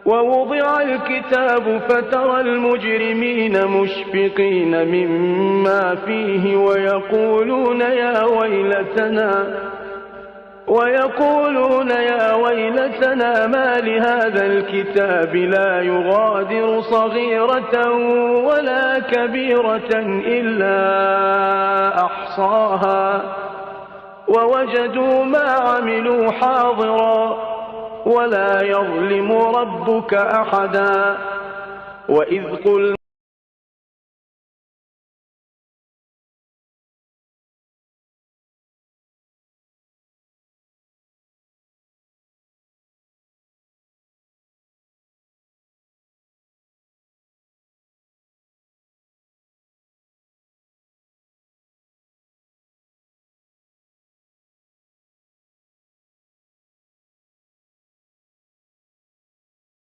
ووضع الكتاب فترى المجرمين مشفقين مما فيه ويقولون يا ويلتنا ما لهذا الكتاب لا يغادر صغيرة ولا كبيرة إلا أحصاها ووجدوا ما عملوا حاضرا ولا يظلم ربك أحدا. وإذ قلنا